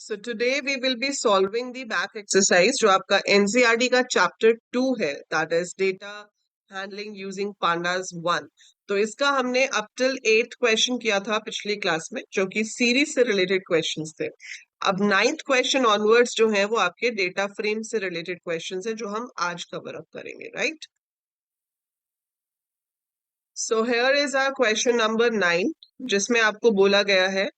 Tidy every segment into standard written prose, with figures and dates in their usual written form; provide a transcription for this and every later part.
So today we will be solving the back exercise जो आपका NCERT का chapter 2 है, that is data handling using pandas 1. तो इसका हमने up till 8th question किया था पिछली क्लास में, जो कि सीरीज से रिलेटेड क्वेश्चंस थे. अब 9th क्वेश्चन ऑनवर्ड्स जो है वो आपके डेटा फ्रेम से रिलेटेड क्वेश्चंस हैं जो हम आज कवर अप करेंगे, right? So here is our question number 9, जिसमें आपको बोला गया है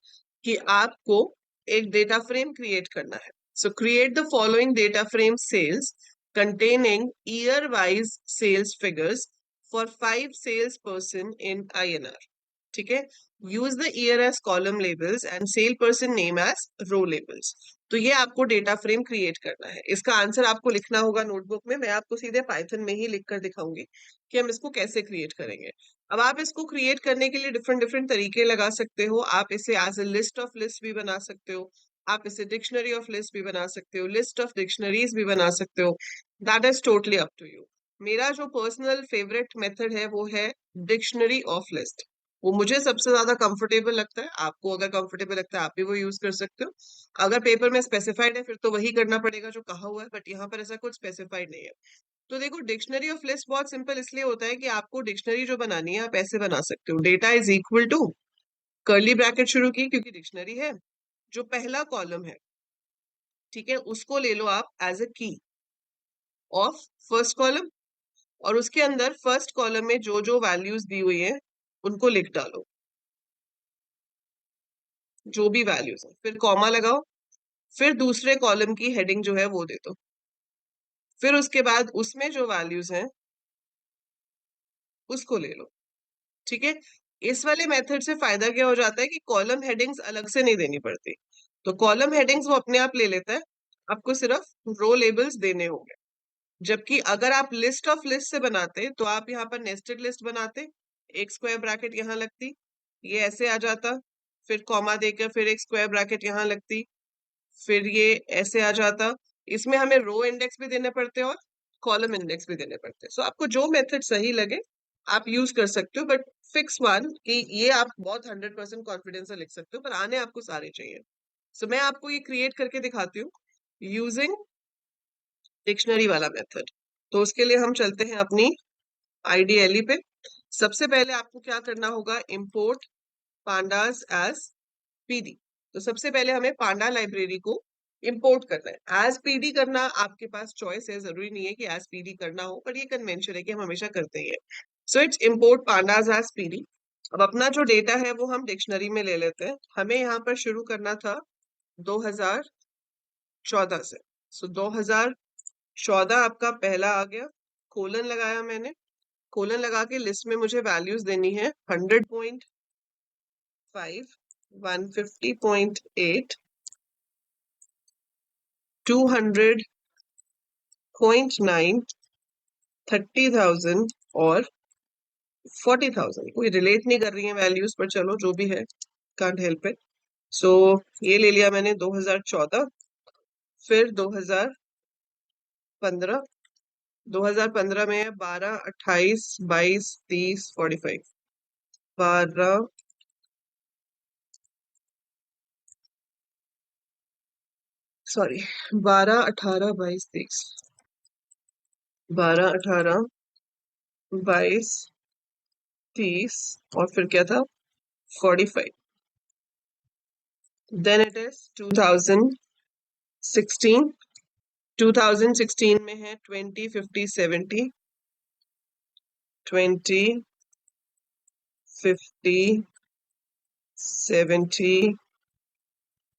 कि आपको एक डेटा फ्रेम क्रिएट करना है. So create the following data frame sales containing year wise sales figures for 5 salesperson in INR. ठीक है, use the year as column labels and sale person name as row labels. तो ये आपको data frame create करना है. इसका answer आपको लिखना होगा नोटबुक में. मैं आपको सीधे पाइथन में ही लिखकर दिखाऊंगी कि हम इसको कैसे क्रिएट करेंगे. अब आप इसको क्रिएट करने के लिए डिफरेंट डिफरेंट तरीके लगा सकते हो. आप इसे as a list of list भी बना सकते हो, आप इसे डिक्शनरी ऑफ लिस्ट भी बना सकते हो, लिस्ट ऑफ डिक्शनरीज भी बना सकते हो. That is totally up to you. मेरा जो पर्सनल फेवरेट मेथड है वो है डिक्शनरी ऑफ लिस्ट. वो मुझे सबसे ज्यादा कंफर्टेबल लगता है. आपको अगर कंफर्टेबल लगता है आप भी वो यूज कर सकते हो. अगर पेपर में स्पेसिफाइड है फिर तो वही करना पड़ेगा जो कहा हुआ है, बट यहाँ पर ऐसा कुछ स्पेसिफाइड नहीं है. तो देखो, डिक्शनरी ऑफ लिस्ट बहुत सिंपल इसलिए होता है कि आपको डिक्शनरी जो बनानी है आप ऐसे बना सकते हो. Data is equal to curly bracket शुरू की क्योंकि डिक्शनरी है. जो पहला कॉलम है, ठीक है, उसको ले लो आप एज अ की ऑफ फर्स्ट कॉलम, और उसके अंदर फर्स्ट कॉलम में जो जो वैल्यूज दी हुई है उनको लिख डालो, जो भी वैल्यूज है. फिर कॉमा लगाओ, फिर दूसरे कॉलम की हेडिंग जो है वो दे दो. फिर उसके बाद उसमें जो वैल्यूज हैं उसको ले लो. ठीक है, इस वाले मेथड से फायदा क्या हो जाता है कि कॉलम हेडिंग्स अलग से नहीं देनी पड़ती. तो कॉलम हेडिंग्स वो अपने आप ले लेता है, आपको सिर्फ रो लेबल्स देने होंगे. जबकि अगर आप लिस्ट ऑफ लिस्ट से बनाते तो आप यहाँ पर नेस्टेड लिस्ट बनाते, एक स्क्वायर ब्रैकेट यहाँ लगती, ये ऐसे आ जाता, फिर कॉमा देकर फिर एक स्क्वायर ब्रैकेट यहाँ लगती, फिर ये ऐसे आ जाता. इसमें हमें रो इंडेक्स भी देने पड़ते और कॉलम इंडेक्स भी देने पड़ते. सो आपको जो मेथड सही लगे आप यूज कर सकते हो, बट फिक्स वन कि ये आप बहुत 100% कॉन्फिडेंस से लिख सकते हो, पर आने आपको सारे चाहिए. सो मैं आपको ये क्रिएट करके दिखाती हूँ यूजिंग डिक्शनरी वाला मेथड. तो उसके लिए हम चलते हैं अपनी IDLE पे. सबसे पहले आपको क्या करना होगा, इंपोर्ट पांडास एज PD. तो सबसे पहले हमें पांडा लाइब्रेरी को इंपोर्ट करना है. एज PD करना आपके पास चॉइस है, जरूरी नहीं है कि एज PD करना हो, पर ये कन्वेंशन है कि हम हमेशा करते ही हैं. So it's import pandas as PD. अब अपना जो डेटा है वो हम डिक्शनरी में ले लेते हैं. हमें यहाँ पर शुरू करना था 2014 से. सो 2014 आपका पहला आ गया, कोलन लगाया मैंने. कोलन लगा के लिस्ट में मुझे वैल्यूज देनी है 100.5, 150.8, 200.9, 30,000 और 40,000. कोई रिलेट नहीं कर रही है वैल्यूज, पर चलो जो भी है, कांट हेल्प इट. सो ये ले लिया मैंने 2014. फिर 2015. 2015 में है 12, 28, 22, 30, 45. 12, सॉरी, 12, 18, 22, 30. 12, 18, 22, 30 और फिर क्या था, 45. Then it is 2016. 2016 में है 20, 50, 70. 20, 50, 70,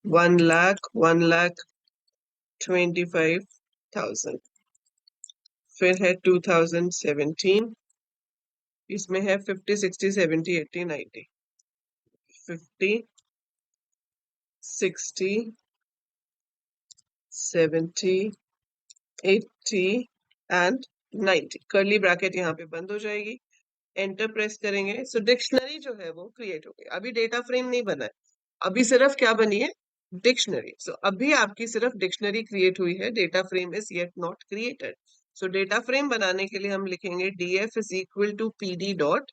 1 lakh, 1,25,000. फिर है 2017. इसमें है 50, 60, 70, 80, 90. 50, 60, 70, 80 एंड 90. कर्ली ब्रैकेट यहाँ पे बंद हो जाएगी. एंटर प्रेस करेंगे. सो डिक्शनरी जो है वो क्रिएट हो गई. अभी डेटा फ्रेम नहीं बना है, अभी सिर्फ क्या बनी है, डिक्शनरी. सो अभी आपकी सिर्फ डिक्शनरी क्रिएट हुई है, data frame is yet not created. So data frame बनाने के लिए हम लिखेंगे df is equal to PD dot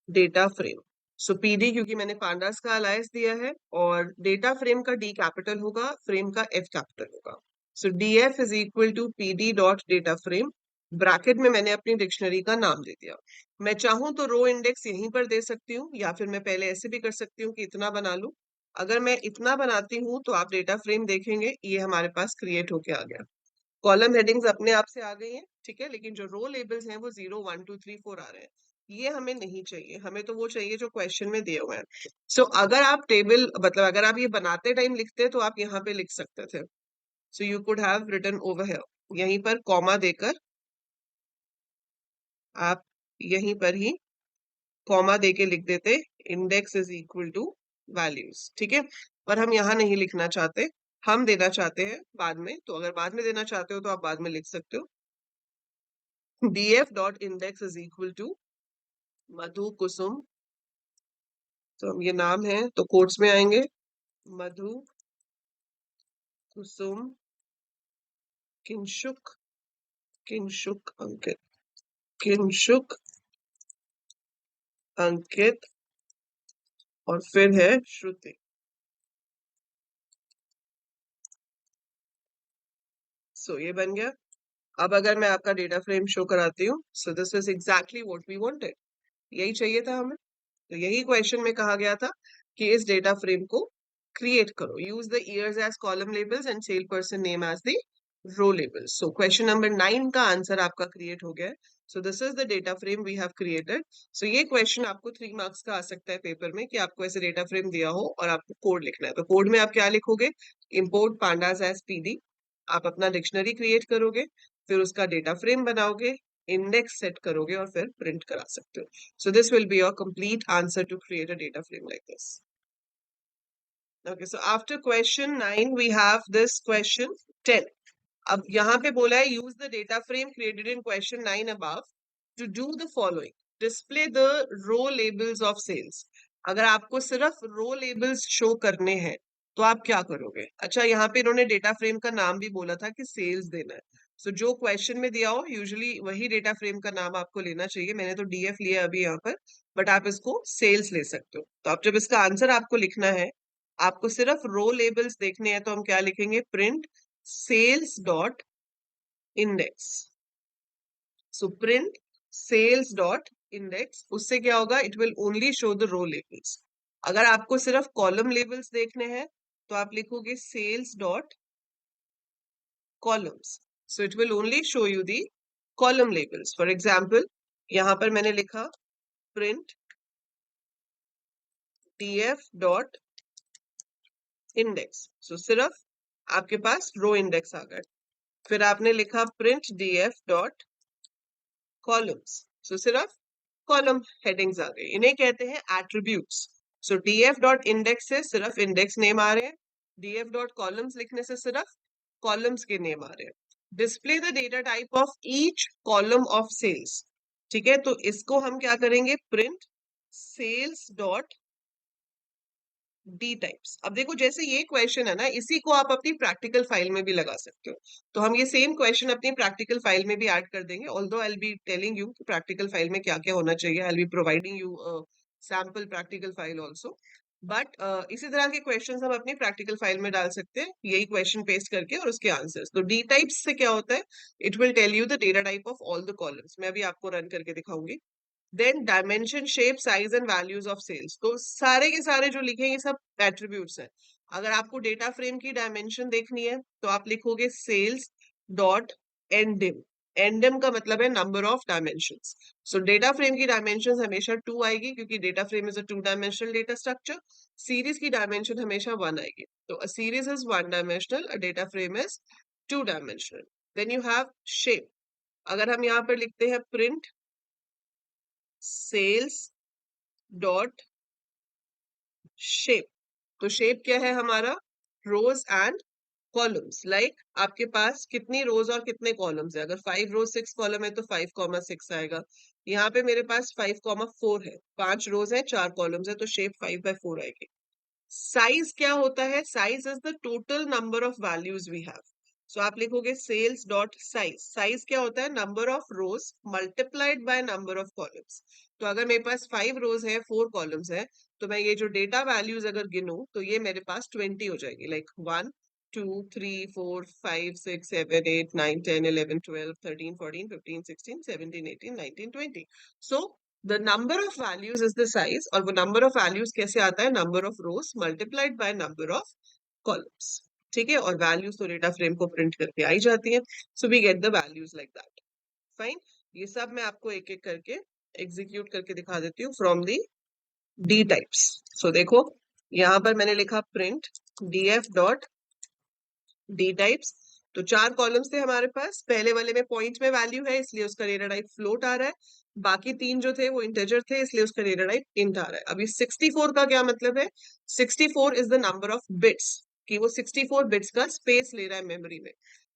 data frame. So PD क्योंकि मैंने पांडास का अलायंस दिया है, और डेटा फ्रेम का डी कैपिटल होगा, फ्रेम का एफ कैपिटल होगा। So DF is equal to PD dot data frame, bracket में मैंने अपनी डिक्शनरी का नाम दे दिया। मैं चाहूं तो रो इंडेक्स यहीं पर दे सकती हूँ, या फिर मैं पहले ऐसे भी कर सकती हूँ कि इतना बना लूं। अगर मैं इतना बनाती हूँ तो आप डेटा फ्रेम देखेंगे ये हमारे पास क्रिएट होके आ गया। कॉलम हेडिंग्स अपने आप से आ गई हैं, ठीक है, लेकिन जो रो लेबल्स हैं वो 0 1 2 3 4 आ रहे हैं। ये हमें नहीं चाहिए, हमें तो वो चाहिए जो क्वेश्चन में दिए हुए हैं। सो अगर आप टेबल मतलब अगर आप ये बनाते टाइम लिखते तो आप यहाँ पे लिख सकते थे। So you could have written over here, यहीं पर कॉमा देकर आप यहीं पर ही कॉमा देके लिख देते index is equal to values, ठीक है। पर हम यहाँ नहीं लिखना चाहते, हम देना चाहते हैं बाद में। तो अगर बाद में देना चाहते हो तो आप बाद में लिख सकते हो, df dot index is equal to Madhu Kusum. तो हम ये नाम है तो कोट्स में आएंगे, मधु कुसुम किंशुक, किंशुक अंकित, किंशुक अंकित, और फिर है श्रुति। सो ये बन गया। अब अगर मैं आपका डेटा फ्रेम शो कराती हूँ, so this is exactly what we wanted, यही चाहिए था हमें। तो यही क्वेश्चन में कहा गया था कि इस डेटा फ्रेम को क्रिएट करो, use the years as column labels and sale person name as the row labels. So question number 9 का आंसर आपका क्रिएट हो गया है। So this is the data frame we have created. So ये question आपको 3 marks का आ सकता है पेपर में, कि आपको ऐसे डेटा फ्रेम दिया हो और आपको कोड लिखना है। तो कोड में आप क्या लिखोगे, इम्पोर्ट पांडास एज पीडी, आप अपना डिक्शनरी क्रिएट करोगे, फिर उसका डेटा फ्रेम बनाओगे, इंडेक्स सेट करोगे और फिर प्रिंट करा सकते हो। So this will be your complete answer to create a data frame like this. Okay, so after question 9, we have this question 10. अब यहाँ पे बोला है use the data frame created in question 9 above to do the following. Display the row labels of sales. अगर आपको सिर्फ रो labels show करने हैं तो आप क्या करोगे? अच्छा, यहाँ पे इन्होंने डेटा फ्रेम का नाम भी बोला था कि सेल्स देना है। सो जो क्वेश्चन में दिया हो यूजुअली वही डेटा फ्रेम का नाम आपको लेना चाहिए। मैंने तो डीएफ लिया अभी यहाँ पर, बट आप इसको सेल्स ले सकते हो। तो अब जब इसका आंसर आपको लिखना है, आपको सिर्फ रो लेबल्स देखने हैं, तो हम क्या लिखेंगे, print sales dot index. So print sales dot index, उससे क्या होगा, it will only show the row labels. अगर आपको सिर्फ कॉलम लेबल्स देखने हैं तो आप लिखोगे sales dot columns. So it will only show you the column labels. For example यहां पर मैंने लिखा print df dot index, so सिर्फ आपके पास रो इंडेक्स आ गए। फिर आपने लिखा प्रिंट df डॉट कॉलम्स, सो सिर्फ कॉलम हेडिंग्स आ गई। इन्हें कहते हैं एट्रीब्यूट्स। सो df डॉट इंडेक्स से सिर्फ इंडेक्स नेम आ रहे हैं, df डॉट कॉलम्स लिखने से सिर्फ कॉलम्स के नेम आ रहे हैं। Display the data type of each column of sales, ठीक है, तो इसको हम क्या करेंगे, print sales dot D types. अब देखो जैसे ये क्वेश्चन है ना, इसी को आप अपनी प्रैक्टिकल फाइल में भी लगा सकते हो। तो हम ये सेम क्वेश्चन अपनी प्रैक्टिकल फाइल में भी ऐड कर देंगे, although I will be telling you कि प्रैक्टिकल फाइल में क्या क्या होना चाहिए। आई will be providing you sample practical file also. But इसी तरह के क्वेश्चंस हम अपनी प्रैक्टिकल फाइल में डाल सकते हैं, यही क्वेश्चन पेस्ट करके और उसके आंसर्स। तो डी टाइप्स से क्या होता है, it will tell you the data type of all the columns. मैं अभी आपको रन करके दिखाऊंगी। Then dimension, shape, size and values of sales, तो सारे के सारे जो लिखे हैं ये सब एट्रीब्यूट्स हैं। अगर आपको डेटा फ्रेम की डायमेंशन देखनी है तो आप लिखोगे सेल्स डॉट एंडिम। एंडिम का मतलब है number of dimensions. So data frame की डायमेंशंस हमेशा 2 आएगी, क्योंकि data frame is a 2 dimensional data structure. Series की डायमेंशन हमेशा 1 आएगी। तो a series is 1 dimensional, a data frame is 2 dimensional. Then you have shape. अगर हम यहाँ पर लिखते हैं प्रिंट सेल्स डॉट शेप, तो शेप क्या है हमारा, रोज एंड कॉलम्स। लाइक आपके पास कितनी रोज और कितने कॉलम्स है, अगर 5 रोज 6 कॉलम है तो 5,6 आएगा। यहाँ पे मेरे पास 5,4 है, 5 रोज है 4 कॉलम्स है, तो शेप 5/4 आएगी। साइज क्या होता है, size is the total number of values we have. So आप लिखोगे सेल्स डॉट साइज। साइज क्या होता है? Number of rows multiplied by number of columns. तो अगर मेरे पास 5 रोज है, 4 कॉलम्स है, तो मैं ये जो डेटा वैल्यूज अगर गिनूं तो ये मेरे पास 20 हो जाएगी। Like 1 2 3 4 5 6 7 8 9 10 11 12 13 14 15 16 17 18 19 20। So the number of values is the size, और वो नंबर ऑफ वैल्यूज कैसे आता है? Number of rows multiplied by number of columns. ठीक है, और वैल्यूज तो डेटा फ्रेम को प्रिंट करके आई जाती है। So we get the values like that. Fine, ये सब मैं आपको एक एक करके एग्जीक्यूट करके दिखा देती हूँ फ्रॉम दी डी टाइप्स। सो देखो, यहाँ पर मैंने लिखा print df dot D types. तो 4 कॉलम्स थे हमारे पास। पहले वाले में पॉइंट में वैल्यू है, इसलिए उसका डेटा टाइप फ्लोट आ रहा है। बाकी 3 जो थे वो इंटीजर थे, इसलिए उसका डेटा टाइप इंट आ रहा है। अभी 64 का क्या मतलब है? 64 is the number of bits, कि वो 64 बिट्स का स्पेस ले रहा है मेमोरी में।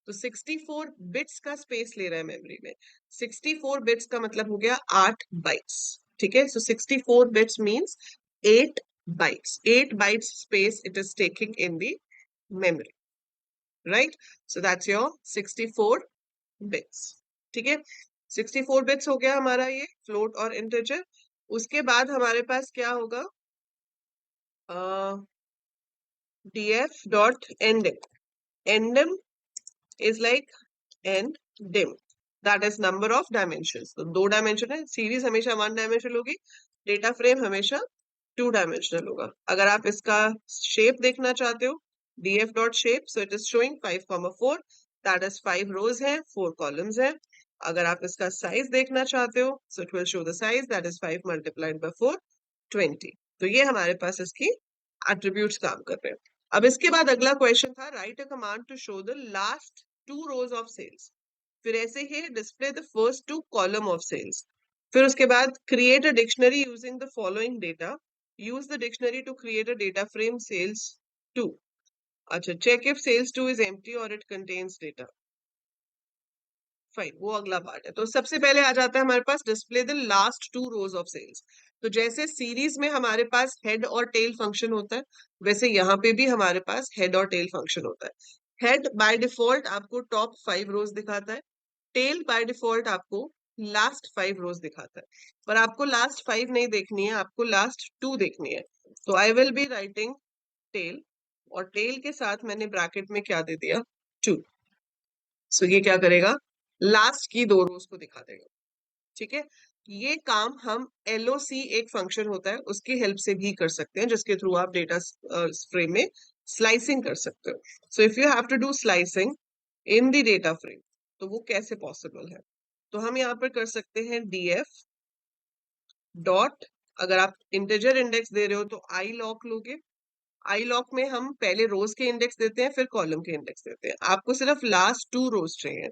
तो 64 बिट्स का स्पेस ले रहा है मेमोरी में। 64 बिट्स का मतलब हो गया 8 बाइट्स। ठीक है, सो 64 bits means 8 bytes. 8 bytes space it is taking in the memory, right? So that's your 64 bits. ठीक है, 64 बिट्स हो गया हमारा ये फ्लोट और इंटीजर। उसके बाद हमारे पास क्या होगा? df dot endim। endim is like endim, that is number of dimensions। तो 2 डायमेंशन है, सीरीज हमेशा 1 डायमेंशनल होगी, डेटा फ्रेम हमेशा 2 डायमेंशनल होगा। अगर आप इसका शेप देखना चाहते हो, df dot shape, so it is showing 5,4, that is 5 रोज है, 4 कॉलम्स है। अगर आप इसका साइज देखना चाहते हो, सो it will show the size, that is 5 multiplied by 4, 20। तो ये हमारे पास इसकी एट्रीब्यूट्स काम कर रहे हैं। अब इसके बाद अगला क्वेश्चन था, write a command to show the last 2 rows of sales. फिर ऐसे ही display the first 2 column of sales. फिर उसके बाद create a dictionary using the following data. Use the dictionary to create a data frame sales 2। अच्छा, check if sales 2 is empty और it contains data. Fine, वो अगला part है। तो सबसे पहले आ जाता है हमारे पास display the last 2 rows of sales. तो जैसे सीरीज में हमारे पास हेड और टेल फंक्शन होता है, वैसे यहाँ पे भी हमारे पास हेड और टेल फंक्शन होता है। हेड बाय डिफॉल्ट आपको टॉप 5 रोज दिखाता है, टेल बाय डिफॉल्ट आपको लास्ट 5 रोज दिखाता है। पर आपको लास्ट 5 नहीं देखनी है, आपको लास्ट 2 देखनी है। तो I will be writing tail, और टेल के साथ मैंने ब्रैकेट में क्या दे दिया? 2। सो ये क्या करेगा? लास्ट की 2 रोज को दिखा देगा। ठीक है, ये काम हम LOC एक फंक्शन होता है उसकी हेल्प से भी कर सकते हैं, जिसके थ्रू आप डेटा फ्रेम में स्लाइसिंग कर सकते हो। So if you have to do slicing in the data frame, तो वो कैसे पॉसिबल है? तो हम यहाँ पर कर सकते हैं df डॉट, अगर आप इंटीजर इंडेक्स दे रहे हो तो आई लॉक लोगे। आई लॉक में हम पहले रोज के इंडेक्स देते हैं, फिर कॉलम के इंडेक्स देते हैं। आपको सिर्फ लास्ट 2 रोज चाहिए,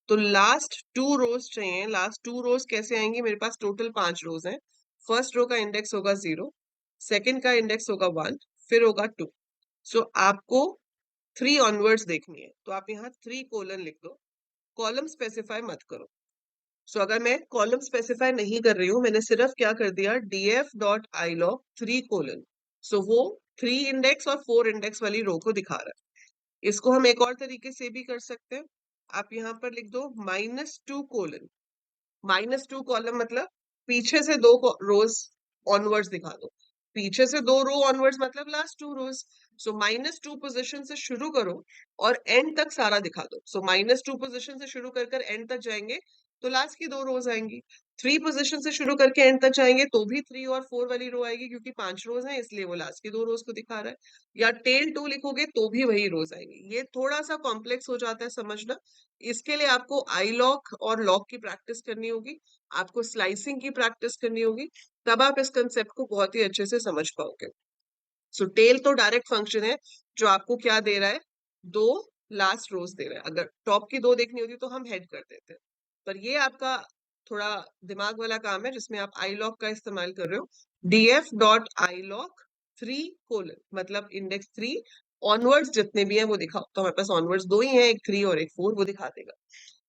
तो लास्ट 2 रोज चाहिए। लास्ट 2 रोज कैसे आएंगी? मेरे पास टोटल 5 रोज हैं। फर्स्ट रो का इंडेक्स होगा 0, सेकंड का इंडेक्स होगा 1, फिर होगा 2। सो आपको 3 ऑनवर्ड्स देखनी है, तो आप यहाँ 3 कोलन लिख दो, कॉलम स्पेसिफाई मत करो। सो अगर मैं कॉलम स्पेसिफाई नहीं कर रही हूँ, मैंने सिर्फ क्या कर दिया, df dot iloc 3 colon, so वो 3 इंडेक्स और 4 इंडेक्स वाली रो को दिखा रहा है। इसको हम एक और तरीके से भी कर सकते हैं। आप यहाँ पर लिख दो -2 कोलन। -2 कॉलम मतलब पीछे से 2 रोज ऑनवर्ड्स दिखा दो। पीछे से 2 रो ऑनवर्ड्स मतलब लास्ट 2 रोज। सो -2 पोजीशन से शुरू करो और एंड तक सारा दिखा दो। सो -2 पोजीशन से शुरू कर एंड तक जाएंगे तो लास्ट की 2 रोज आएंगी। 3 पोजीशन से शुरू करके एंड तक जाएंगे तो भी 3 और 4 वाली रो आएगी, क्योंकि 5 रोज हैं इसलिए वो लास्ट की 2 रोज को दिखा रहा है। या टेल 2 लिखोगे तो भी वही रोज आएंगी। ये थोड़ा सा कॉम्प्लेक्स हो जाता है समझना। इसके लिए आपको आई लॉक और लॉक की प्रैक्टिस करनी होगी, आपको स्लाइसिंग की प्रैक्टिस करनी होगी, तब आप इस कंसेप्ट को बहुत ही अच्छे से समझ पाओगे। सो टेल तो डायरेक्ट फंक्शन है जो आपको क्या दे रहा है? 2 लास्ट रोज दे रहा है। अगर टॉप की 2 देखनी होती तो हम हेड कर देते हैं, पर ये आपका थोड़ा दिमाग वाला काम है जिसमें आप आई लॉक का इस्तेमाल कर रहे हो। df डॉट आई लॉक 3 कोलन मतलब इंडेक्स 3 ऑनवर्ड्स जितने भी हैं वो दिखाओ। तो हमारे पास ऑनवर्ड्स 2 ही हैं, एक 3 और एक 4, वो दिखा देगा।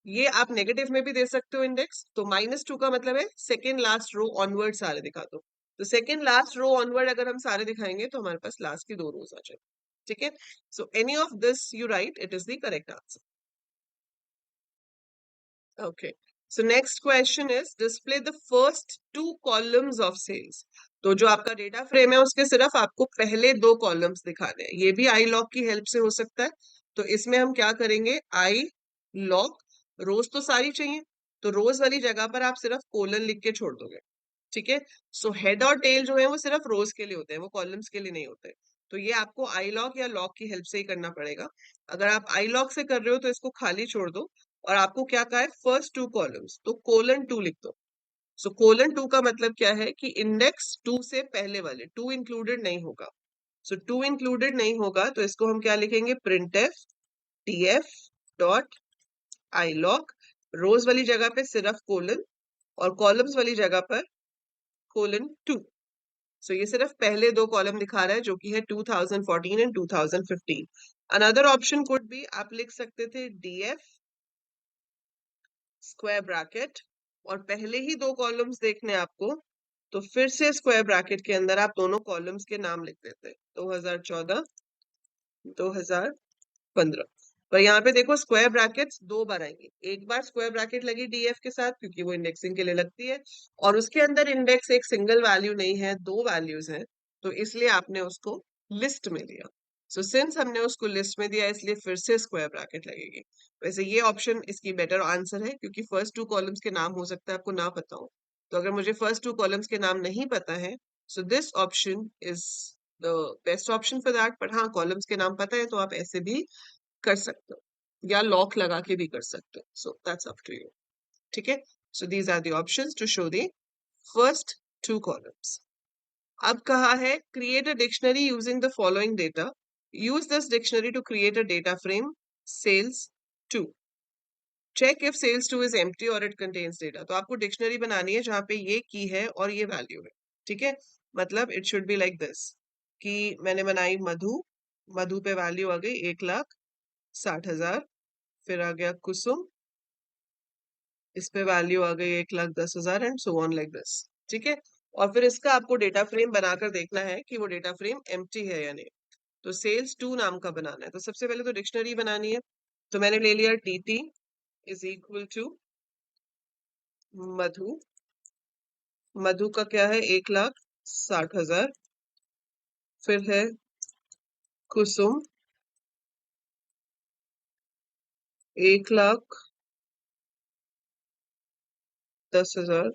ये आप नेगेटिव में भी दे सकते हो इंडेक्स। तो -2 का मतलब है सेकेंड लास्ट रो ऑनवर्ड सारे दिखा दो। तो सेकेंड लास्ट रो ऑनवर्ड अगर हम सारे दिखाएंगे तो हमारे पास लास्ट की 2 रोज आ जाए। ठीक है, so any of this you right, it is the correct answer. Okay. So next question is display the first two columns of sales. तो जो आपका डेटा फ्रेम है उसके सिर्फ आपको पहले दो कॉलम्स दिखाने हैं. ये भी आई लॉक की हेल्प से हो सकता है. तो इसमें हम क्या करेंगे, आई लॉक, रोज तो सारी चाहिए, तो रोज वाली जगह पर आप सिर्फ कोलन लिख के छोड़ दोगे. ठीक है, सो हेड और टेल जो है वो सिर्फ रोज के लिए होते हैं, वो कॉलम्स के लिए नहीं होते. तो ये आपको आई लॉक या लॉक की हेल्प से ही करना पड़ेगा. अगर आप आई लॉक से कर रहे हो तो इसको खाली छोड़ दो, और आपको क्या कहा है, फर्स्ट टू कॉलम्स, तो कोलन टू लिख दो. सो कोलन टू का मतलब क्या है कि इंडेक्स टू से पहले वाले, टू इंक्लूडेड नहीं होगा. सो टू इंक्लूडेड नहीं होगा तो इसको हम क्या लिखेंगे, print F TF dot iloc, rows वाली जगह पे सिर्फ कोलन और कॉलम्स वाली जगह पर कोलन टू. सो ये सिर्फ पहले दो कॉलम दिखा रहा है जो कि है 2014 and 2015. Another option could be, आप लिख सकते थे डीएफ स्क्वायर ब्रैकेट, और पहले ही दो कॉलम्स देखने आपको, तो फिर से स्क्वायर ब्रैकेट के अंदर आप दोनों कॉलम्स के नाम लिख देते, 2014 2015. पर यहाँ पे देखो स्क्वायर ब्रैकेट्स दो बार आएंगे, एक बार स्क्वायर ब्रैकेट लगी डीएफ के साथ क्योंकि वो इंडेक्सिंग के लिए लगती है, और उसके अंदर इंडेक्स एक सिंगल वैल्यू नहीं है, दो वैल्यूज हैं, तो इसलिए आपने उसको लिस्ट में दिया. सो सिंस हमने उसको लिस्ट में दिया इसलिए फिर से स्क्वायर ब्रैकेट लगेगी. वैसे ये ऑप्शन इसकी बेटर आंसर है क्योंकि फर्स्ट टू कॉलम्स के नाम हो सकता है आपको ना पता हो. तो अगर मुझे फर्स्ट टू कॉलम्स के नाम नहीं पता है, so this option is the best option for that. But हाँ, कॉलम्स के नाम पता है तो आप ऐसे भी कर सकते हो या लॉक लगा के भी कर सकते हो. So that's up to you. ठीक है, so these are the options to show the first two columns. अब कहा है create a dictionary using the following data. Use this dictionary to create a data frame sales 2. Check if sales 2 is empty और it contains data. तो आपको dictionary बनानी है जहां पे ये की है और ये वैल्यू है. ठीक है, मतलब it should be like this कि मैंने बनाई मधु, मधु पे वैल्यू आ गई 1,60,000, फिर आ गया कुसुम, इस पे वैल्यू आ गई 1,10,000 and so on like this. ठीक है, और फिर इसका आपको डेटा फ्रेम बनाकर देखना है कि वो डेटा फ्रेम एम्प्टी है या नहीं. तो सेल्स 2 नाम का बनाना है, तो सबसे पहले तो डिक्शनरी बनानी है. तो मैंने ले लिया टीटी इज इक्वल टू मधु. मधु का क्या है, 1,60,000. फिर है कुसुम 1,10,000.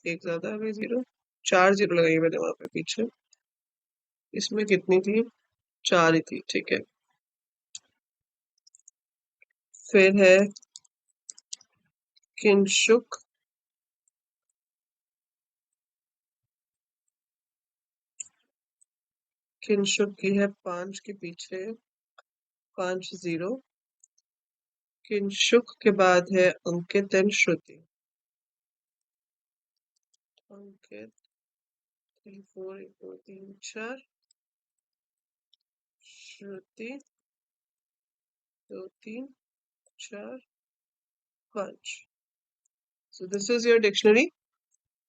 एक ज्यादा है जीरो, 4 जीरो लगाई मैंने वहां पे पीछे. इसमें कितनी थी, 4 ही थी. ठीक है, फिर है किंशुक, किंशुक की है 5 के पीछे 5 जीरो. किंशुक के बाद है Ankit and Shruti. Ankit 3 4 1 2 3 4, Shruti 2 3 4 5. So this is your dictionary.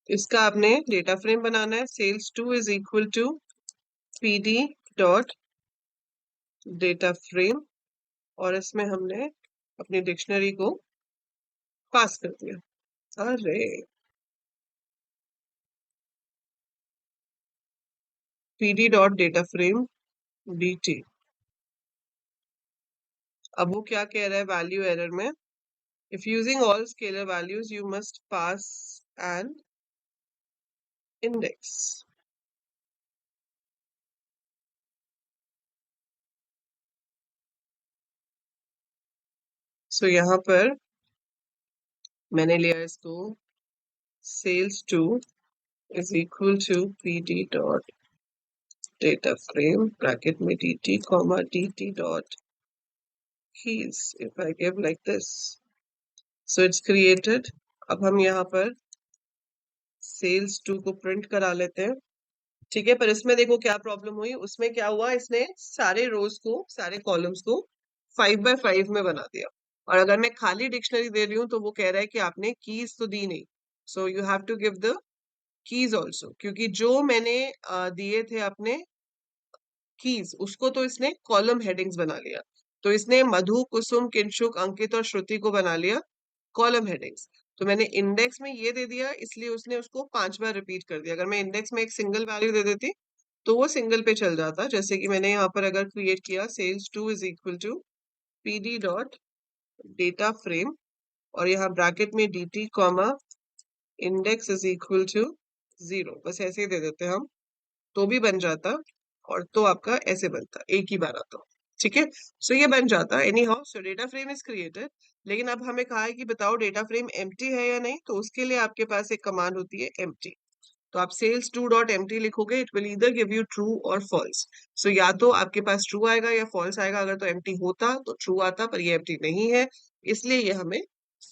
इसका आपने डेटा फ्रेम बनाना है. Sales 2 is equal to PD dot data frame, और इसमें हमने अपनी डिक्शनरी को पास कर दिया. अरे PD dot data frame dt. अब वो क्या कह रहा है वैल्यू एरर में, if using all scalar values you must pass an index. So यहाँ पर मैंने लिया इसको sales 2 is equal to pd dot data frame bracket में dt comma dt dot keys. If I give like this, so it's created. अब हम यहाँ पर सेल्स 2 को प्रिंट करा लेते हैं. ठीक है, पर इसमें देखो क्या प्रॉब्लम हुई. उसमें क्या हुआ, इसने सारे रोज को, सारे कॉलम्स को 5x5 में बना दिया, और अगर मैं खाली डिक्शनरी दे रही हूँ तो वो कह रहा है कि आपने कीज तो दी नहीं. So you have to give the keys also, क्योंकि जो मैंने दिए थे अपने कीज, उसको तो इसने कॉलम हेडिंग्स बना लिया। तो इसने मधु, कुसुम, किंशुक, अंकित और श्रुति को बना लिया कॉलम हेडिंग्स। तो मैंने इंडेक्स में ये दे दिया, इसलिए उसने उसको 5 बार रिपीट कर दिया। अगर मैं इंडेक्स में एक सिंगल वैल्यू दे देती तो वो सिंगल पे चल जाता। जैसे कि मैंने यहाँ पर अगर क्रिएट किया sales 2 is equal to pd dot data frame और यहाँ ब्रैकेट में dt comma index is equal to 0, बस ऐसे ही दे देते हम तो भी बन जाता, और तो आपका ऐसे बनता एक ही बार आता। ठीक है, सो ये बन जाता। Any how, so data frame is created. लेकिन अब हमें कहा है कि बताओ डेटा फ्रेम एम्प्टी है या नहीं, तो उसके लिए आपके पास एक कमांड होती है एम्प्टी। तो आप सेल्स 2 डॉट एम्प्टी लिखोगे, it will either give you true और फॉल्स। सो या तो आपके पास ट्रू आएगा या फॉल्स आएगा। अगर तो एम्प्टी होता तो ट्रू आता, पर ये एम्प्टी नहीं है इसलिए ये हमें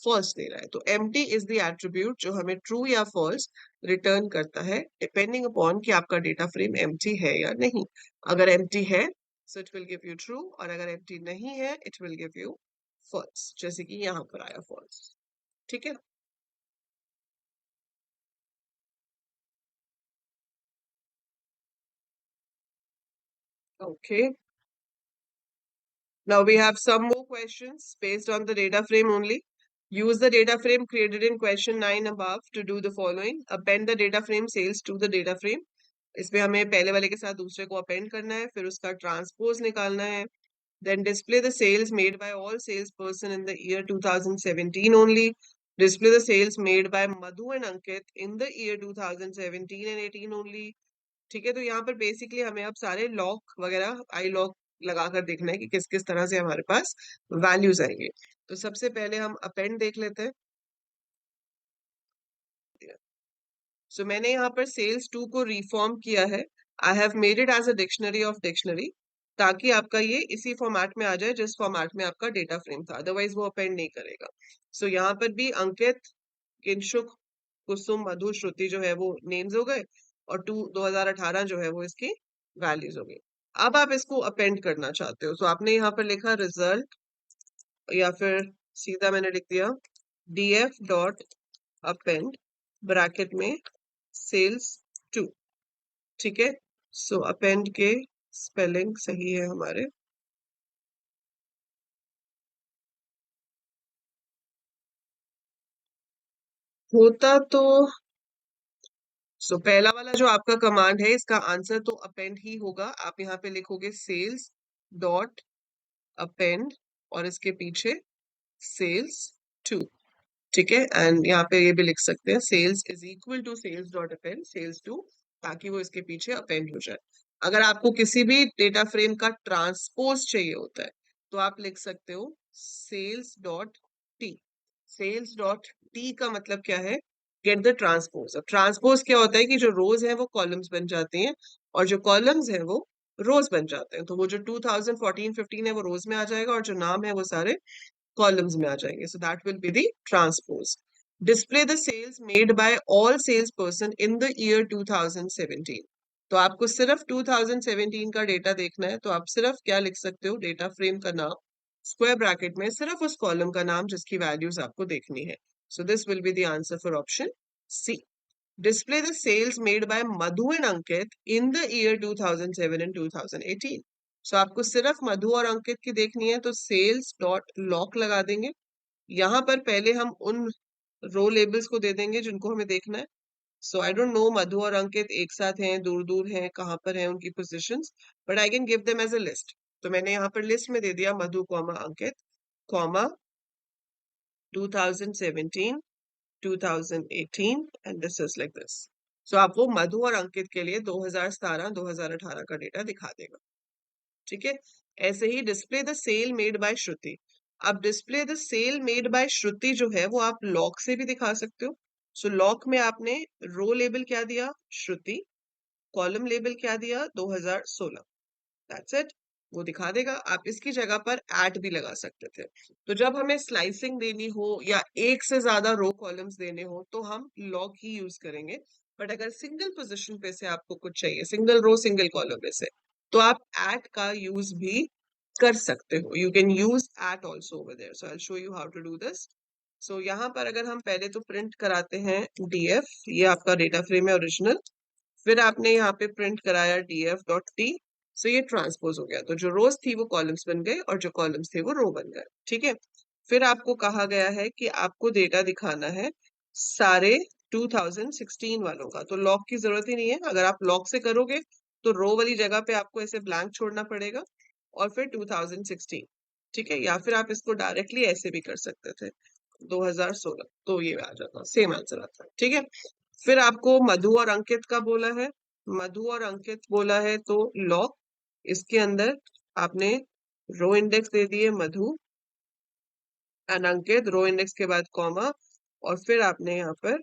फॉल्स दे रहा है। तो एम्प्टी इज द एट्रीब्यूट जो हमें ट्रू या फॉल्स रिटर्न करता है डिपेंडिंग अपॉन कि आपका डेटा फ्रेम एम्प्टी है या नहीं। अगर एम्प्टी है so it will give you true, और अगर एम्प्टी नहीं है it will give you false, जैसे कि यहाँ पर आया फॉल्स। ठीक है, okay. Now we have some more questions based on the data frame only. Use the data frame created in question 9 above to do the following. Append the data frame sales to the data frame. इसमें हमें पहले वाले के साथ दूसरे को append करना है, फिर उसका ट्रांसपोज निकालना है. Then display the sales made by all salesperson in the year 2017 only. Display the sales made by Madhu and Ankit in the year 2017 and 18 only. ठीक है, तो यहाँ पर बेसिकली हमें अब सारे लॉक वगैरह आई लॉक लगाकर देखना है कि किस किस तरह से हमारे पास वैल्यूज आएंगे। तो सबसे पहले हम अपेंड देख लेते हैं। सो मैंने यहाँ पर सेल्स 2 को रिफॉर्म किया है। I have made it as a dictionary of dictionary, ताकि आपका ये इसी फॉर्मेट में आ जाए जिस फॉर्मेट में आपका डेटा फ्रेम था, अदरवाइज वो अपेंड नहीं करेगा। सो यहाँ पर भी अंकित, किंशुक, कुसुम, मधु, श्रुति जो है वो नेम्स हो गए, और 2018 जो है वो इसकी वैल्यूज हो गई। अब आप इसको अपेंड करना चाहते हो, तो आपने यहाँ पर लिखा रिजल्ट, या फिर सीधा मैंने लिख दिया df डॉट अपेंड ब्रैकेट में सेल्स 2। ठीक है, सो अपेंड के स्पेलिंग सही है हमारे। होता तो पहला वाला जो आपका कमांड है इसका आंसर तो अपेंड ही होगा। आप यहाँ पे लिखोगे सेल्स डॉट अपेंड और इसके पीछे सेल्स 2। ठीक है, एंड यहाँ पे ये भी लिख सकते हैं sales is equal to sales dot append sales 2, ताकि वो इसके पीछे अपेंड हो जाए। अगर आपको किसी भी डेटा फ्रेम का ट्रांसपोज चाहिए होता है तो आप लिख सकते हो sales dot T. Sales dot T का मतलब क्या है, गेट द ट्रांसपोज। अब ट्रांसपोज क्या होता है कि जो रोज है वो कॉलम्स बन जाती हैं और जो कॉलम्स है वो रोज बन जाते हैं। तो वो जो 2014-15 है वो रोज में आ जाएगा और जो नाम है वो सारे कॉलम्स में आ जाएंगे। So that will be the transpose. Display the sales made by all sales person in the year 2017। तो आपको सिर्फ 2017 का डेटा देखना है, तो आप सिर्फ क्या लिख सकते हो, डेटा फ्रेम का नाम स्क्वायर ब्रैकेट में सिर्फ उस कॉलम का नाम जिसकी वैल्यूज आपको देखनी है। So this will be the answer for option C. Display the sales made by Madhu and Ankit in the year 2007 and 2018. So आपको सिर्फ मधु और अंकित की देखनी है, तो सेल्स डॉट लॉक लगा देंगे। यहाँ पर पहले हम उन रो लेबल्स को दे देंगे जिनको हमें देखना है। सो आई डोंट नो मधु और अंकित एक साथ हैं, दूर दूर हैं, कहाँ पर हैं उनकी positions, but I can give them as a list. तो मैंने यहाँ पर लिस्ट में दे दिया Madhu comma Ankit comma 2017 2018 and this is like this. So आपको मधु और अंकित के लिए 2017-2018 का डेटा दिखा देगा। ठीक है, ऐसे ही display the sale made by Shruti. अब display the sale made by Shruti जो है वो आप लॉक से भी दिखा सकते हो। सो लॉक में आपने रो लेबल क्या दिया, श्रुति, कॉलम लेबल क्या दिया, 2016। दैट्स इट, वो दिखा देगा। आप इसकी जगह पर ऐड भी लगा सकते थे। तो जब हमें स्लाइसिंग देनी हो या एक से ज्यादा रो कॉलम्स देने हो तो हम लॉग ही यूज करेंगे। बट अगर सिंगल पोजीशन पे से आपको कुछ चाहिए, सिंगल रो सिंगल कॉलम में से, तो आप ऐड का यूज भी कर सकते हो। You can use at also over there. So I show you how to do this. So यहाँ पर अगर हम पहले तो प्रिंट कराते हैं डीएफ, ये आपका डेटा फ्रेम है ओरिजिनल। फिर आपने यहाँ पे प्रिंट कराया df.t। सो ये ट्रांसपोज हो गया, तो जो रोज थी वो कॉलम्स बन गए और जो कॉलम्स थे वो रो बन गए। ठीक है, फिर आपको कहा गया है कि आपको डेटा दिखाना है सारे 2016 वालों का। तो लॉक की जरूरत ही नहीं है, अगर आप लॉक से करोगे तो रो वाली जगह पे आपको ऐसे ब्लैंक छोड़ना पड़ेगा और फिर 2016। ठीक है, या फिर आप इसको डायरेक्टली ऐसे भी कर सकते थे 2016, तो ये आ जाता, सेम आंसर आता है। ठीक है, फिर आपको मधु और अंकित का बोला है, मधु और अंकित बोला है तो लॉक, इसके अंदर आपने रो इंडेक्स दे दिए मधु एंड अंकित, रो इंडेक्स के बाद कॉमा, और फिर आपने यहाँ पर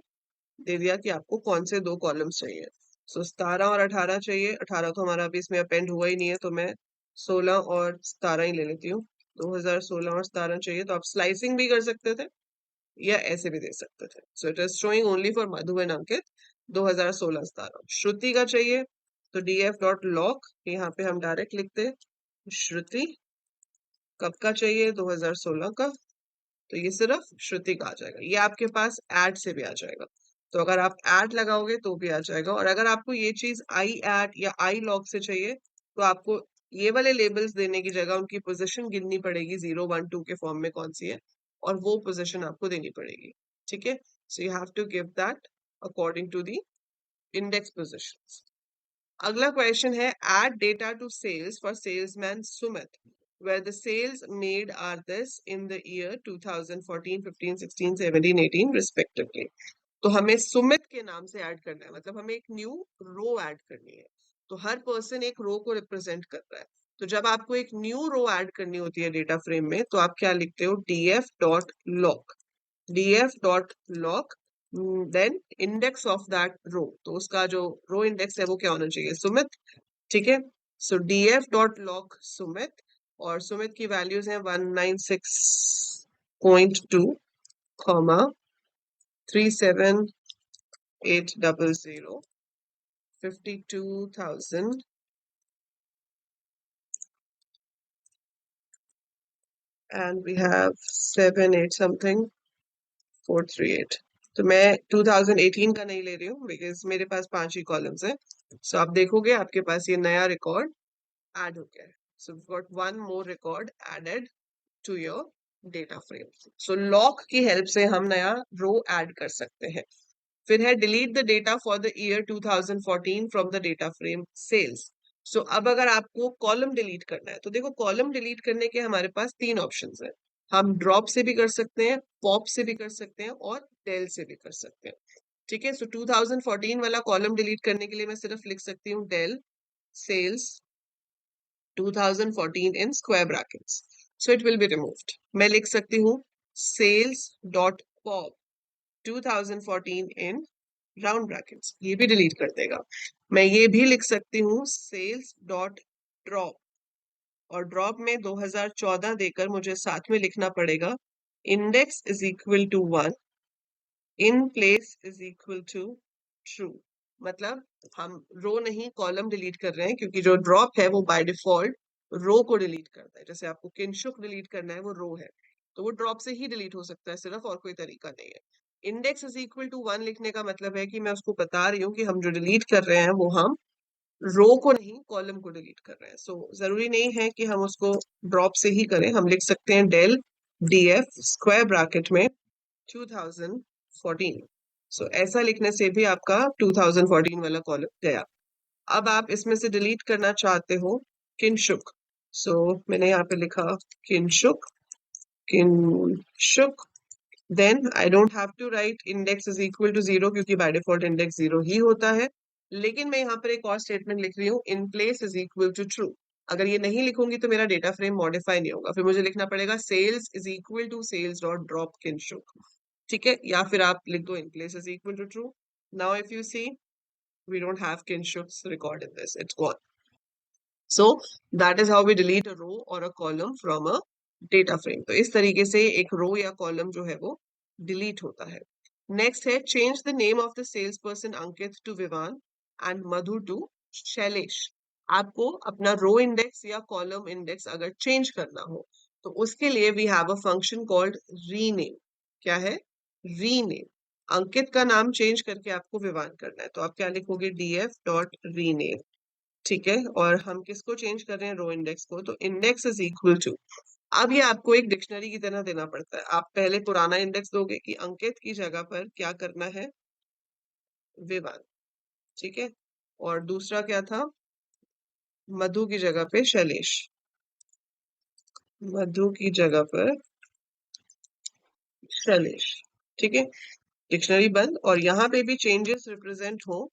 दे दिया कि आपको कौन से दो कॉलम्स चाहिए। सो 17 और 18 चाहिए, 18 तो हमारा अभी इसमें अपेंड हुआ ही नहीं है, तो मैं 16 और 17 ही ले लेती हूँ। 2016 और 17 चाहिए, तो आप स्लाइसिंग भी कर सकते थे या ऐसे भी दे सकते थे। So it is showing only for Madhu and Ankit 2016-17। Shruti का चाहिए तो df डॉट लॉक, यहाँ पे हम डायरेक्ट लिखते श्रुति, कब का चाहिए 2016 का, तो ये सिर्फ श्रुति का आ जाएगा। ये आपके पास ऐड से भी आ जाएगा, तो अगर आप ऐड लगाओगे तो भी आ जाएगा। और अगर आपको ये चीज आई ऐड या आई लॉग से चाहिए तो आपको ये वाले लेबल्स देने की जगह उनकी पोजीशन गिननी पड़ेगी, 0 1 2 के फॉर्म में कौन सी है, और वो पोजीशन आपको देनी पड़ेगी। ठीक है, so you have to give that according to the index positions. अगला क्वेश्चन है add data to sales for salesman Sumit where the sales made are this in the year 2014, 15, 16, 17, 18 respectively। तो हमें सुमित के नाम से ऐड करना है, मतलब हमें एक न्यू रो ऐड करनी है। तो हर पर्सन एक रो को रिप्रेजेंट कर रहा है, तो जब आपको एक न्यू रो ऐड करनी होती है डेटा फ्रेम में तो आप क्या लिखते हो, df dot loc, df dot loc then index of that row, तो उसका जो रो इंडेक्स है वो क्या होना चाहिए, सुमित। ठीक है, सो df डॉट लॉक सुमित, और सुमित की वैल्यूज हैं 196.2 comma 37800 52,000 and we have 78 something 438। तो मैं 2018 का नहीं ले रही हूँ बिकॉज मेरे पास 5 ही कॉलम्स हैं। सो आप देखोगे आपके पास ये नया रिकॉर्ड ऐड हो गया है। So got one more record added to your data frame. So loc की हेल्प से हम नया रो ऐड कर सकते हैं। फिर है delete the data for the year 2014 from the data frame sales. So अब अगर आपको कॉलम डिलीट करना है तो देखो, कॉलम डिलीट करने के हमारे पास 3 ऑप्शंस हैं। हम ड्रॉप से भी कर सकते हैं, पॉप से भी कर सकते हैं और डेल से भी कर सकते हैं। ठीक है, सो 2014 वाला कॉलम डिलीट करने के लिए मैं सिर्फ लिख सकती हूँ del sales 2014 in square brackets, so it will be removed. मैं लिख सकती हूँ sales dot pop 2014 in round brackets, ये भी डिलीट कर देगा। मैं ये भी लिख सकती हूँ सेल्स डॉट ड्रॉप, और ड्रॉप में 2014 देकर मुझे साथ में लिखना पड़ेगा index is equal to 1, in place is equal to true. मतलब हम रो नहीं कॉलम डिलीट कर रहे हैं, क्योंकि जो ड्रॉप है वो बाय डिफॉल्ट रो को डिलीट करता है। जैसे आपको किंशुक डिलीट करना है, वो रो है, तो वो ड्रॉप से ही डिलीट हो सकता है सिर्फ, और कोई तरीका नहीं है। इंडेक्स इज इक्वल टू 1 लिखने का मतलब है कि मैं उसको बता रही हूँ कि हम जो डिलीट कर रहे हैं वो हम रो को नहीं कॉलम को डिलीट कर रहे हैं। सो जरूरी नहीं है कि हम उसको ड्रॉप से ही करें, हम लिख सकते हैं डेल डीएफ स्क्वायर ब्रैकेट में 2014। सो ऐसा लिखने से भी आपका 2014 वाला कॉलम गया। अब आप इसमें से डिलीट करना चाहते हो किंशुक, सो मैंने यहाँ पे लिखा Kinshuk, Kinshuk, then I don't have to write index is equal to 0 क्योंकि बाय डिफॉल्ट इंडेक्स 0 ही होता है, लेकिन मैं यहाँ पर एक और स्टेटमेंट लिख रही हूँ in place is equal to true. अगर ये नहीं लिखूंगी तो मेरा डेटा फ्रेम मॉडिफाई नहीं होगा, फिर मुझे लिखना पड़ेगा sales is equal to sales dot drop Kinshuk. ठीक है, या फिर आप लिख दो in place is equal to true. Now if you see we don't have Kinshuk's record in this, it's gone। So that is how we delete a row or a column from a data frame। तो इस तरीके से एक रो या column जो है वो delete होता है। नेक्स्ट है change the name of the sales person Ankit to Vivan and Madhu to Shailesh. आपको अपना रो इंडेक्स या कॉलम इंडेक्स अगर चेंज करना हो तो उसके लिए we have a function called rename. क्या है, रीनेम। अंकित का नाम चेंज करके आपको विवान करना है, तो आप क्या लिखोगे, df डॉट रीनेम। ठीक है, और हम किसको चेंज कर रहे हैं, रो इंडेक्स को, तो इंडेक्स इज इक्वल टू, अब ये आपको एक डिक्शनरी की तरह देना पड़ता है। आप पहले पुराना इंडेक्स दोगे कि अंकित की जगह पर क्या करना है, विवान, ठीक है, और दूसरा क्या था, मधु की जगह पे शैलेश, मधु की जगह पर शैलेश, ठीक है, डिक्शनरी बंद, और यहाँ पे भी चेंजेस रिप्रेजेंट हो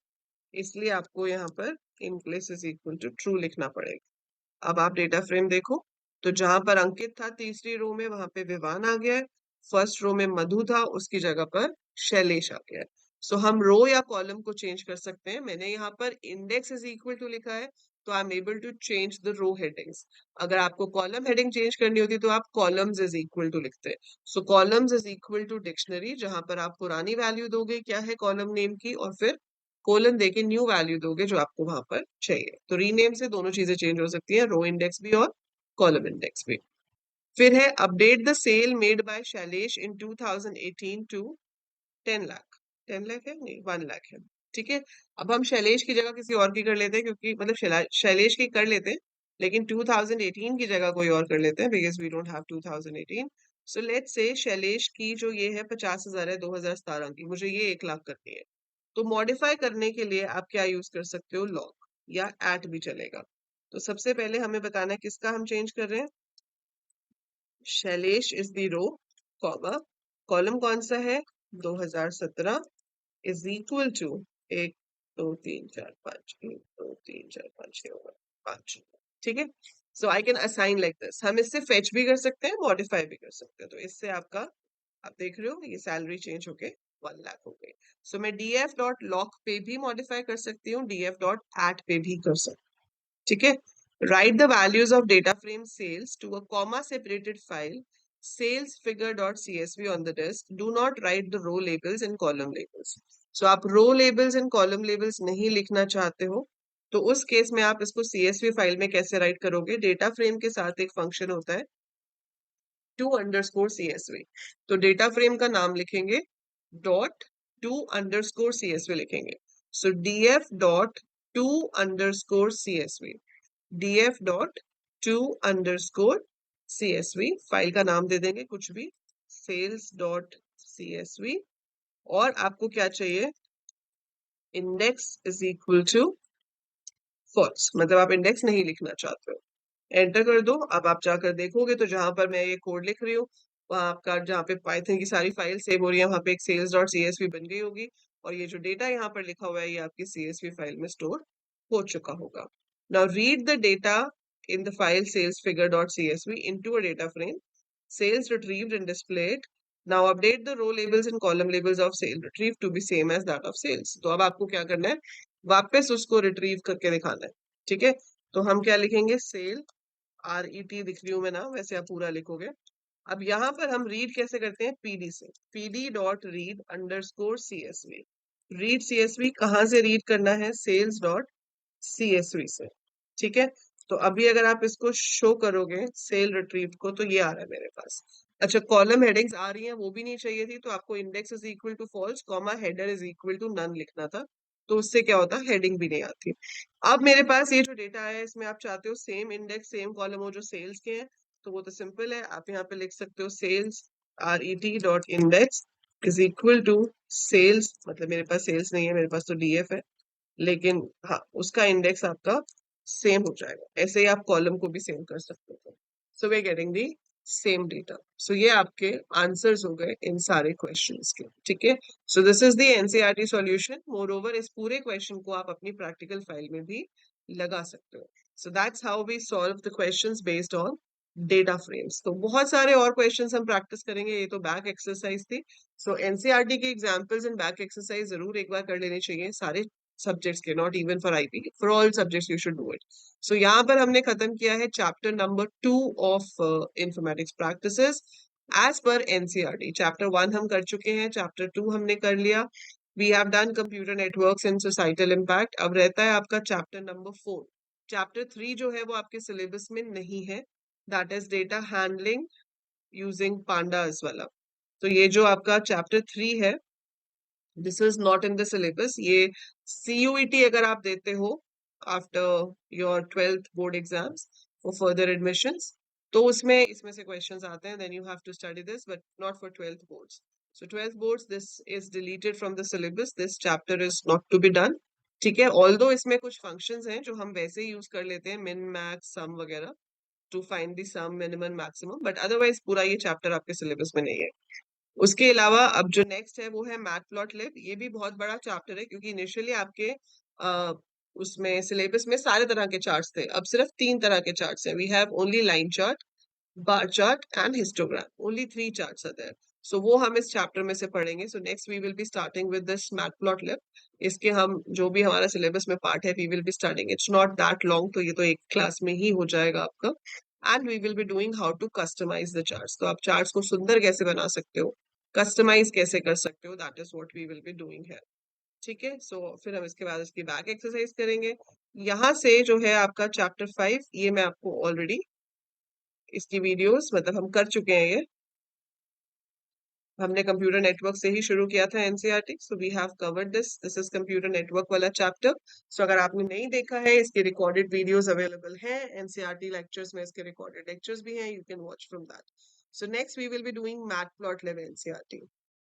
इसलिए आपको यहाँ पर in place is equal to true लिखना पड़ेगा। अब आप डेटा फ्रेम देखो, तो जहां पर अंकित था तीसरी रो में, वहां पे विवान आ गया है, फर्स्ट रो में मधु था, उसकी जगह पर शैलेश आ गया है। सो हम रो या कॉलम को चेंज कर सकते हैं। मैंने यहाँ पर इंडेक्स इज इक्वल टू लिखा है, तो I am able to change the row headings. अगर आपको कॉलम हेडिंग चेंज करनी होती तो आप कॉलम्स इज इक्वल टू लिखते हैं। So columns is equal to dictionary, जहां पर आप पुरानी वैल्यू दोगे क्या है कॉलम नेम की, और फिर कोलन देके न्यू वैल्यू दोगे जो आपको वहां पर चाहिए। तो रीनेम से दोनों चीजें चेंज हो सकती है, रो इंडेक्स भी और कॉलम इंडेक्स भी। फिर है update the sale made by Shailesh in 2018 to 10 lakh, 10 lakh है नहीं 1 लाख है, ठीक है। अब हम शैलेश की जगह किसी और की कर लेते हैं, क्योंकि मतलब शैलेश की कर लेते हैं, लेकिन 2018 की जगह कोई और कर लेते हैं, because we don't have 2018। So let's say Shailesh की जो ये है 50,000 है 2017 की, मुझे ये 1 लाख करनी है। तो मॉडिफाई करने के लिए आप क्या यूज कर सकते हो, लॉग या एट भी चलेगा। तो सबसे पहले हमें बताना है किसका हम चेंज कर रहे हैं, Shailesh is the row, comma, column कौन सा है 2017 इज इक्वल टू 1 2 3 4 5 1 2 3 4 5 6 होगा 5, ठीक है। So I can assign like this, हम इससे फेच भी कर सकते हैं, मॉडिफाई भी कर सकते हैं। तो इससे आपका, आप देख रहे हो ये सैलरी चेंज होके 1 लाख हो गई। सो मैं df डॉट लॉक पे भी मॉडिफाई कर सकती हूँ, df डॉट एट पे भी कर सकती हूँ, ठीक है। Write the values of data frame sales to a comma separated file sales figure dot csv on the disk, do not write the row labels and column labels. So आप row labels and column labels नहीं लिखना चाहते हो, तो उस case में आप इसको csv फाइल में कैसे राइट करोगे, डेटा फ्रेम के साथ एक फंक्शन होता है टू अंडरस्कोर csv, तो डेटा फ्रेम का नाम लिखेंगे डॉट टू अंडरस्कोर csv लिखेंगे। सो df dot two underscore csv, df dot two underscore csv, file का नाम दे देंगे कुछ भी, सेल्स डॉट csv, और आपको क्या चाहिए, index is equal to false, मतलब आप इंडेक्स नहीं लिखना चाहते हो। एंटर कर दो। अब आप जाकर देखोगे तो जहां पर मैं ये कोड लिख रही हूँ, वहां आपका जहाँ पे पाइथन की सारी फाइल सेव हो रही है, वहां पे एक सेल्स डॉट csv बन गई होगी, और ये जो डेटा यहाँ पर लिखा हुआ है ये आपकी csv फाइल में स्टोर हो चुका होगा। Now read the data in the file sales figure.csv into a data frame, sales retrieved and displayed. Now update the row labels and column labels of sale retrieved to be same as that of sales. तो अब आपको क्या करना है, वापस उसको retrieve करके दिखाना है, ठीक है। तो हम क्या लिखेंगे, सेल, RET लिख रही हूँ मैं ना, वैसे आप पूरा लिखोगे। अब यहाँ पर हम रीड कैसे करते हैं, pd से, pd dot read underscore csv, read csv कहाँ से रीड करना है, सेल्स डॉट csv से, ठीक है। तो अभी अगर आप इसको शो करोगे सेल रिट्रीव को, तो ये आ रहा है मेरे पास। अच्छा, कॉलम हेडिंग्स आ रही हैं, वो भी नहीं चाहिए थी, तो आपको index is equal to false, comma header is equal to none लिखना था, तो उससे क्या होता, हेडिंग भी नहीं आती। अब मेरे पास ये जो डेटा है, इसमें आप चाहते हो सेम इंडेक्स सेम कॉलम हो जो सेल्स के हैं, तो वो तो सिंपल है, आप यहाँ पे लिख सकते हो sales RET dot index is equal to sales, मतलब मेरे पास सेल्स नहीं है, मेरे पास तो DF है, लेकिन हाँ उसका इंडेक्स आपका सेम हो जाएगा। ऐसे ही आप कॉलम को भी सेम कर सकते हो। So we are getting the same data. So ये आपके आंसर्स हो गए इन सारे क्वेश्चंस के, ठीक है। So this is the NCERT solution. More over इस पूरे क्वेश्चन को आप अपनी प्रैक्टिकल फाइल में भी लगा सकते हो। So that's how we solve the questions based on data frames. तो बहुत सारे और क्वेश्चंस हम प्रैक्टिस करेंगे, ये तो बैक एक्सरसाइज थी। सो एनसीईआरटी के एग्जांपल्स एंड बैक एक्सरसाइज जरूर एक बार कर लेने चाहिए सारे सब्जेक्ट्स के, not even for IP, for all subjects you should do it. So यहाँ पर हमने खत्म किया है chapter number 2 of informatics practices as per NCERT. Chapter 1 हम कर चुके हैं, चैप्टर 2 हमने कर लिया, we have done computer networks and societal impact. अब रहता है आपका चैप्टर नंबर 4। चैप्टर 3 जो है वो आपके सिलेबस में नहीं है, that is data handling using pandas वाला। तो ये जो आपका चैप्टर 3 है, this is not in the syllabus. ये CUET अगर आप देते हो after your 12th board exams for further admissions. तो उसमें इसमें से questions आते हैं, then you have to study this, but not for 12th boards. So 12th boards, this is deleted from the syllabus. This chapter is not to be done. ठीक है, although इसमें कुछ functions हैं जो हम वैसे ही use कर लेते हैं, min, max, sum वगैरह, to find the sum, minimum, maximum, but otherwise पूरा ये chapter आपके syllabus में नहीं है. उसके अलावा अब जो नेक्स्ट है वो है मैटप्लॉटलिब. ये भी बहुत बड़ा चैप्टर है क्योंकि इनिशियली आपके उसमें सिलेबस में सारे तरह के चार्ट्स थे. अब सिर्फ 3 तरह के चार्ट्स हैं. We have only line chart, bar chart and histogram. Only 3 charts are there. So वो हम इस चैप्टर में से पढ़ेंगे. So next we will be starting with this matplotlib. इसके हम जो भी हमारा सिलेबस में पार्ट है we will be starting. It's not that long, तो ये तो एक क्लास में ही हो जाएगा आपका. And we will be doing how to customize the charts. तो आप चार्ट्स को सुंदर कैसे बना सकते हो, कस्टमाइज कैसे कर सकते हो, that is what we will be doing है. ठीक है, सो फिर हम इसके बाद इसकी बैक एक्सरसाइज करेंगे. यहाँ से जो है आपका चैप्टर 5, ये मैं आपको ऑलरेडी इसकी वीडियोस मतलब हम कर चुके हैं. ये हमने कंप्यूटर नेटवर्क से ही शुरू किया था NCERT. So we have covered this. This is computer network वाला चैप्टर. सो अगर आपने नहीं देखा है, इसके रिकॉर्डेड वीडियोस अवेलेबल हैं एनसीईआरटी लेक्चर्स में. इसके रिकॉर्डेड लेक्चर्स भी हैं, you can watch from that. So next we will be doing matplotlib NCERT.